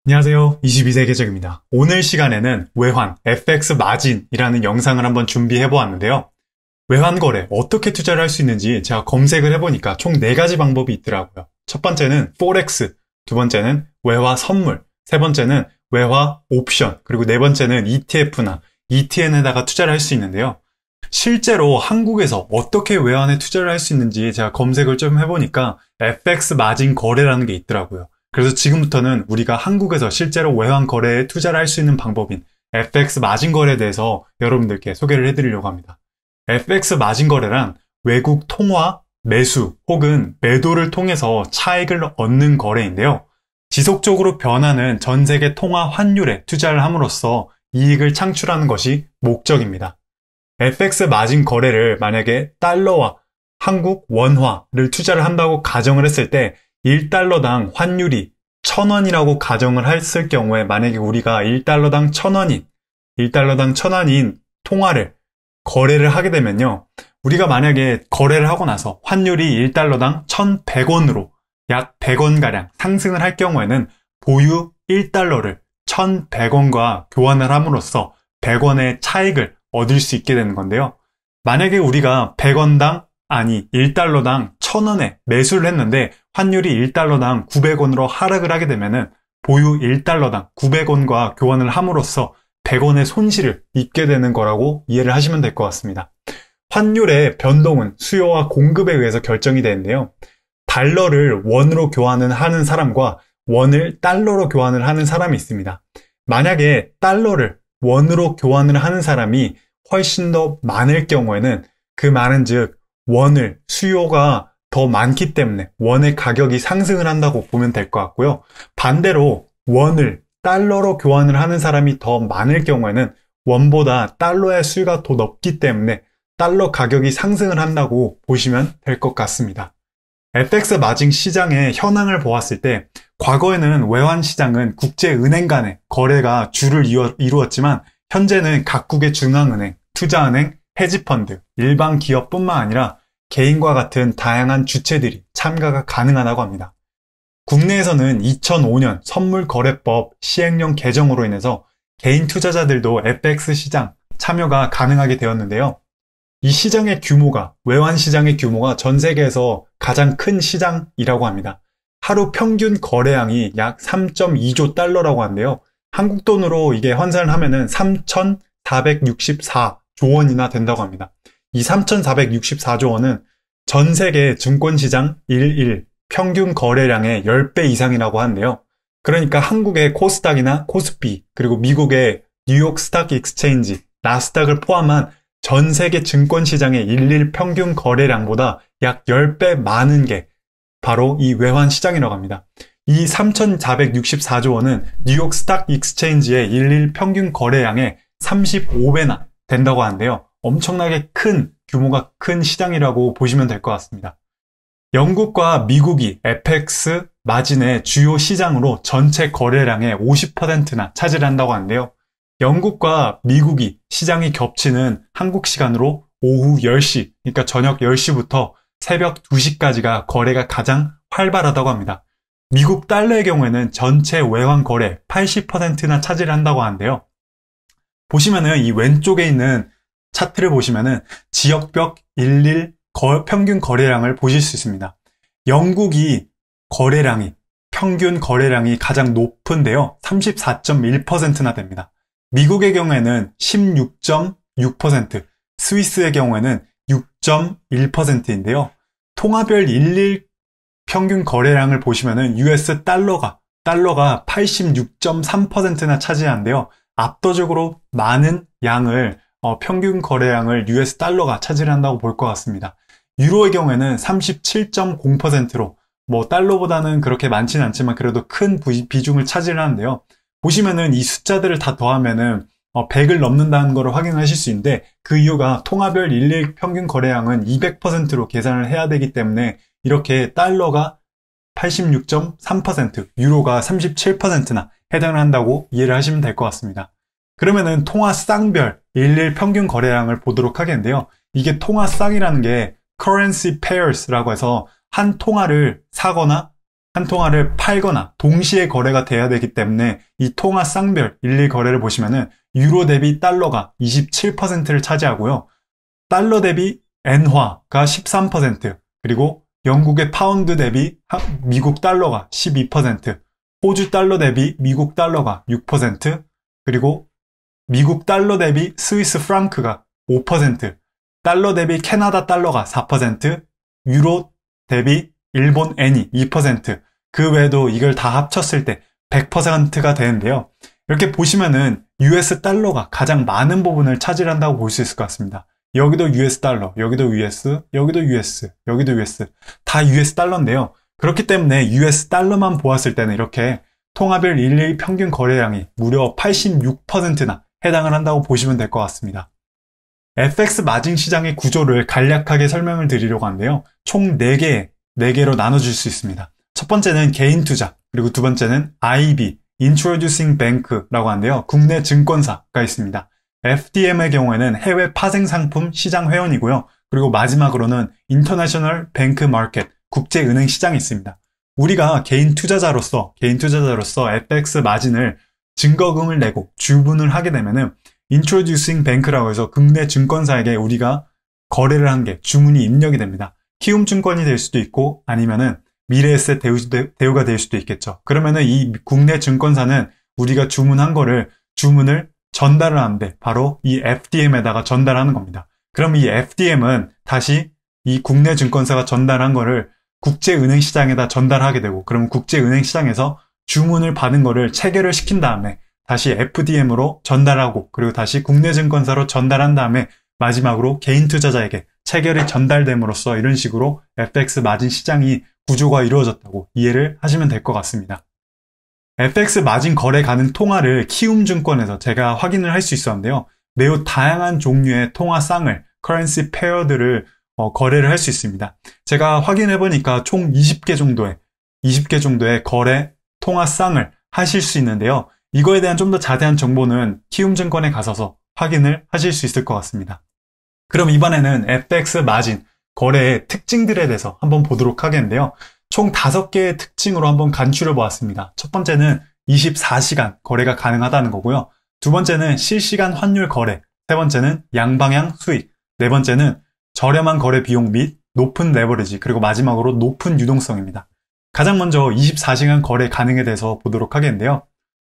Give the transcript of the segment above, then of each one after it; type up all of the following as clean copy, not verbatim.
안녕하세요. 22세 계정입니다. 오늘 시간에는 외환, FX 마진이라는 영상을 한번 준비해 보았는데요. 외환 거래, 어떻게 투자를 할 수 있는지 제가 검색을 해보니까 총 4가지 방법이 있더라고요. 첫 번째는 포렉스, 두 번째는 외화 선물, 세 번째는 외화 옵션, 그리고 네 번째는 ETF나 ETN에다가 투자를 할 수 있는데요. 실제로 한국에서 어떻게 외환에 투자를 할 수 있는지 제가 검색을 좀 해보니까 FX 마진 거래라는 게 있더라고요. 그래서 지금부터는 우리가 한국에서 실제로 외환 거래에 투자를 할 수 있는 방법인 FX 마진 거래에 대해서 여러분들께 소개를 해드리려고 합니다. FX 마진 거래란 외국 통화, 매수 혹은 매도를 통해서 차익을 얻는 거래인데요. 지속적으로 변하는 전 세계 통화 환율에 투자를 함으로써 이익을 창출하는 것이 목적입니다. FX 마진 거래를 만약에 달러와 한국 원화를 투자를 한다고 가정을 했을 때 1달러당 환율이 1,000원이라고 가정을 했을 경우에 만약에 우리가 1달러당 1,000원인 통화를 거래를 하게 되면요. 우리가 만약에 거래를 하고 나서 환율이 1달러당 1,100원으로 약 100원가량 상승을 할 경우에는 보유 1달러를 1,100원과 교환을 함으로써 100원의 차익을 얻을 수 있게 되는 건데요. 만약에 우리가 1달러당 1,000원에 매수를 했는데 환율이 1달러당 900원으로 하락을 하게 되면은 보유 1달러당 900원과 교환을 함으로써 100원의 손실을 입게 되는 거라고 이해를 하시면 될 것 같습니다. 환율의 변동은 수요와 공급에 의해서 결정이 되는데요. 달러를 원으로 교환을 하는 사람과 원을 달러로 교환을 하는 사람이 있습니다. 만약에 달러를 원으로 교환을 하는 사람이 훨씬 더 많을 경우에는 그 말은 즉 원을 수요가 더 많기 때문에 원의 가격이 상승을 한다고 보면 될 것 같고요. 반대로 원을 달러로 교환을 하는 사람이 더 많을 경우에는 원보다 달러의 수요가 더 높기 때문에 달러 가격이 상승을 한다고 보시면 될 것 같습니다. FX 마진 시장의 현황을 보았을 때 과거에는 외환 시장은 국제은행 간의 거래가 주를 이루었지만 현재는 각국의 중앙은행, 투자은행, 헤지펀드, 일반 기업뿐만 아니라 개인과 같은 다양한 주체들이 참가가 가능하다고 합니다. 국내에서는 2005년 선물거래법 시행령 개정으로 인해서 개인 투자자들도 FX 시장 참여가 가능하게 되었는데요. 이 시장의 규모가, 외환 시장의 규모가 전 세계에서 가장 큰 시장이라고 합니다. 하루 평균 거래량이 약 3.2조 달러라고 하는데요. 한국 돈으로 이게 환산을 하면은 3,464조 원이나 된다고 합니다. 이 3,464조 원은 전 세계 증권시장 11 평균 거래량의 10배 이상이라고 하는데요. 그러니까 한국의 코스닥이나 코스피, 그리고 미국의 뉴욕 스탁 익스체인지, 나스닥을 포함한 전 세계 증권시장의 11 평균 거래량보다 약 10배 많은 게 바로 이 외환 시장이라고 합니다. 이 3,464조 원은 뉴욕 스탁 익스체인지의 11 평균 거래량의 35배나 된다고 하는데요. 엄청나게 큰 규모가 큰 시장이라고 보시면 될 것 같습니다. 영국과 미국이 FX 마진의 주요 시장으로 전체 거래량의 50%나 차지한다고 하는데요. 영국과 미국이 시장이 겹치는 한국 시간으로 오후 10시, 그러니까 저녁 10시부터 새벽 2시까지가 거래가 가장 활발하다고 합니다. 미국 달러의 경우에는 전체 외환 거래 80%나 차지한다고 하는데요. 보시면은 이 왼쪽에 있는 차트를 보시면은 지역별 11 평균 거래량을 보실 수 있습니다. 영국이 평균 거래량이 가장 높은데요. 34.1%나 됩니다. 미국의 경우에는 16.6%, 스위스의 경우에는 6.1%인데요. 통화별 11 평균 거래량을 보시면은 US 달러가 86.3%나 차지하는데요. 압도적으로 많은 양을 평균 거래량을 US 달러가 차지한다고 볼 것 같습니다. 유로의 경우에는 37.0%로 달러보다는 그렇게 많지는 않지만 그래도 큰 비중을 차지하는데요. 보시면은 이 숫자들을 다 더하면은 100을 넘는다는 것을 확인하실 수 있는데 그 이유가 통화별 11 평균 거래량은 200%로 계산을 해야 되기 때문에 이렇게 달러가 86.3%, 유로가 37%나 해당을 한다고 이해를 하시면 될 것 같습니다. 그러면은 통화 쌍별 11 평균 거래량을 보도록 하겠는데요. 이게 통화 쌍이라는 게 currency pairs라고 해서 한 통화를 사거나 한 통화를 팔거나 동시에 거래가 돼야 되기 때문에 이 통화 쌍별 일일 거래를 보시면은 유로 대비 달러가 27%를 차지하고요. 달러 대비 엔화가 13%, 그리고 영국의 파운드 대비 미국 달러가 12%, 호주 달러 대비 미국 달러가 6%, 그리고 미국 달러 대비 스위스 프랑크가 5%, 달러 대비 캐나다 달러가 4%, 유로 대비 일본 엔이 2%, 그 외에도 이걸 다 합쳤을 때 100%가 되는데요. 이렇게 보시면은 US 달러가 가장 많은 부분을 차지한다고 볼 수 있을 것 같습니다. 여기도 US 달러, 여기도 US, 여기도 US, 여기도 US, 다 US 달러인데요. 그렇기 때문에 US 달러만 보았을 때는 이렇게 통화별 일일 평균 거래량이 무려 86%나 해당을 한다고 보시면 될 것 같습니다. FX 마진 시장의 구조를 간략하게 설명을 드리려고 하는데요. 총 4개로 나눠줄 수 있습니다. 첫 번째는 개인 투자, 그리고 두 번째는 IB, Introducing Bank라고 하는데요. 국내 증권사가 있습니다. FDM의 경우에는 해외 파생 상품 시장 회원이고요. 그리고 마지막으로는 International Bank Market, 국제은행 시장이 있습니다. 우리가 개인 투자자로서 FX 마진을 증거금을 내고 주문을 하게 되면은 Introducing Bank라고 해서 국내 증권사에게 우리가 거래를 한 게 주문이 입력이 됩니다. 키움증권이 될 수도 있고 아니면은 미래에셋 대우가 될 수도 있겠죠. 그러면은 이 국내 증권사는 우리가 주문한 거를 주문을 전달을 하는데 바로 이 FDM에다가 전달하는 겁니다. 그럼 이 FDM은 다시 이 국내 증권사가 전달한 거를 국제은행 시장에다 전달하게 되고, 그럼 국제은행 시장에서 주문을 받은 거를 체결을 시킨 다음에 다시 FDM으로 전달하고, 그리고 다시 국내 증권사로 전달한 다음에 마지막으로 개인 투자자에게 체결이 전달됨으로써 이런 식으로 FX 마진 시장이 구조가 이루어졌다고 이해를 하시면 될 것 같습니다. FX 마진 거래 가능 통화를 키움증권에서 제가 확인을 할 수 있었는데요. 매우 다양한 종류의 통화쌍을, currency pair들을 거래를 할 수 있습니다. 제가 확인해 보니까 총 20개 정도의 거래 통화쌍을 하실 수 있는데요. 이거에 대한 좀 더 자세한 정보는 키움증권에 가셔서 확인을 하실 수 있을 것 같습니다. 그럼 이번에는 FX 마진 거래의 특징들에 대해서 한번 보도록 하겠는데요. 총 5개의 특징으로 한번 간추려 보았습니다. 첫 번째는 24시간 거래가 가능하다는 거고요. 두 번째는 실시간 환율 거래, 세 번째는 양방향 수익, 네 번째는 저렴한 거래 비용 및 높은 레버리지, 그리고 마지막으로 높은 유동성입니다. 가장 먼저 24시간 거래 가능에 대해서 보도록 하겠는데요.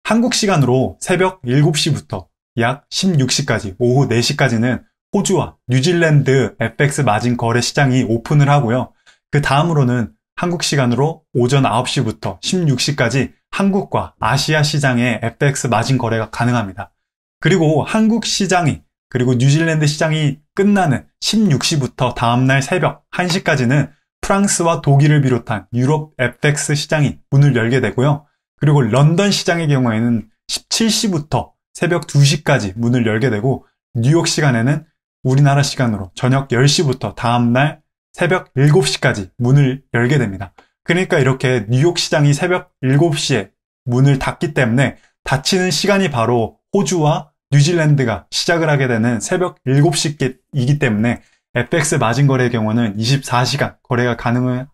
한국 시간으로 새벽 7시부터 약 16시까지, 오후 4시까지는 호주와 뉴질랜드 FX 마진 거래 시장이 오픈을 하고요. 그 다음으로는 한국 시간으로 오전 9시부터 16시까지 한국과 아시아 시장의 FX 마진 거래가 가능합니다. 그리고 한국 시장이, 그리고 뉴질랜드 시장이 끝나는 16시부터 다음날 새벽 1시까지는 프랑스와 독일을 비롯한 유럽 FX 시장이 문을 열게 되고요. 그리고 런던 시장의 경우에는 17시부터 새벽 2시까지 문을 열게 되고, 뉴욕 시간에는 우리나라 시간으로 저녁 10시부터 다음날 새벽 7시까지 문을 열게 됩니다. 그러니까 이렇게 뉴욕 시장이 새벽 7시에 문을 닫기 때문에 닫히는 시간이 바로 호주와 뉴질랜드가 시작을 하게 되는 새벽 7시이기 때문에 FX 마진 거래의 경우는 24시간 거래가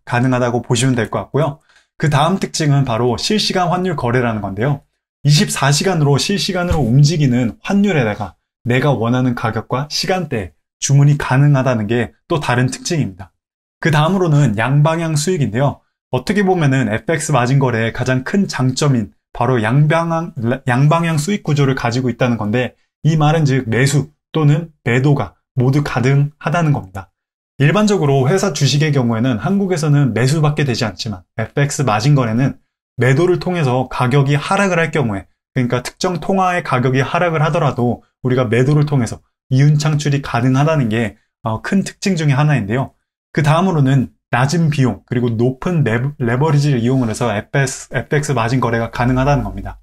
가능하다고 보시면 될 것 같고요. 그 다음 특징은 바로 실시간 환율 거래라는 건데요. 24시간으로 실시간으로 움직이는 환율에다가 내가 원하는 가격과 시간대에 주문이 가능하다는 게 또 다른 특징입니다. 그 다음으로는 양방향 수익인데요. 어떻게 보면은 FX 마진 거래의 가장 큰 장점인 바로 양방향 수익 구조를 가지고 있다는 건데, 이 말은 즉 매수 또는 매도가 모두 가능하다는 겁니다. 일반적으로 회사 주식의 경우에는 한국에서는 매수밖에 되지 않지만 FX 마진 거래는 매도를 통해서 가격이 하락을 할 경우에, 그러니까 특정 통화의 가격이 하락을 하더라도 우리가 매도를 통해서 이윤 창출이 가능하다는 게 큰 특징 중에 하나인데요. 그 다음으로는 낮은 비용 그리고 높은 레버리지를 이용을 해서 FX 마진 거래가 가능하다는 겁니다.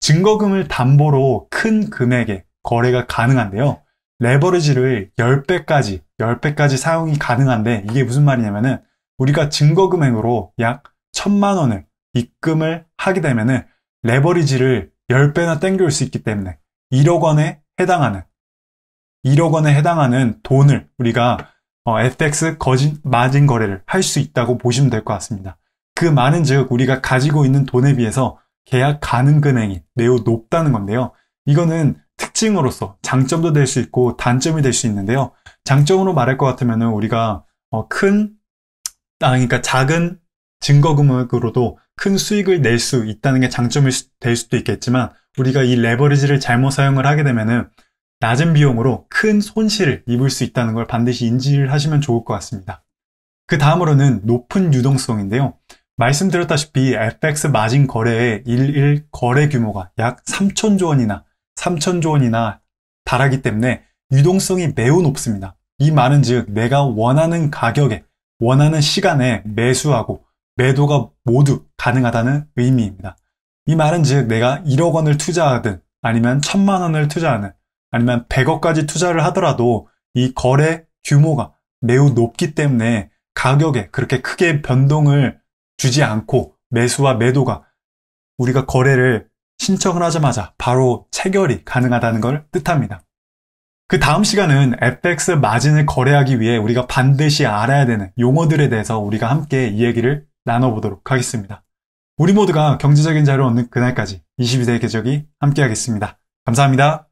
증거금을 담보로 큰 금액의 거래가 가능한데요. 레버리지를 10배까지 사용이 가능한데, 이게 무슨 말이냐면은 우리가 증거금액으로 약 1,000만 원을 입금을 하게 되면은 레버리지를 10배나 땡겨올 수 있기 때문에 1억 원에 해당하는 돈을 우리가 FX 마진 거래를 할 수 있다고 보시면 될 것 같습니다. 그 말은즉 우리가 가지고 있는 돈에 비해서 계약 가능 금액이 매우 높다는 건데요. 이거는 특징으로서 장점도 될 수 있고 단점이 될 수 있는데요. 장점으로 말할 것 같으면 우리가 그러니까 작은 증거 금액으로도 큰 수익을 낼 수 있다는 게 장점이 될 수도 있겠지만, 우리가 이 레버리지를 잘못 사용을 하게 되면은 낮은 비용으로 큰 손실을 입을 수 있다는 걸 반드시 인지를 하시면 좋을 것 같습니다. 그 다음으로는 높은 유동성인데요. 말씀드렸다시피 FX 마진 거래의 일일 거래 규모가 약 3천조 원이나 달하기 때문에 유동성이 매우 높습니다. 이 말은즉 내가 원하는 가격에 원하는 시간에 매수하고 매도가 모두 가능하다는 의미입니다. 이 말은즉 내가 1억 원을 투자하든 아니면 1,000만 원을 투자하는 아니면 100억까지 투자를 하더라도 이 거래 규모가 매우 높기 때문에 가격에 그렇게 크게 변동을 주지 않고 매수와 매도가 우리가 거래를 신청을 하자마자 바로 체결이 가능하다는 걸 뜻합니다. 그 다음 시간은 FX 마진을 거래하기 위해 우리가 반드시 알아야 되는 용어들에 대해서 우리가 함께 이야기를 나눠보도록 하겠습니다. 우리 모두가 경제적인 자유를 얻는 그날까지 22세기 궤적이 함께하겠습니다. 감사합니다.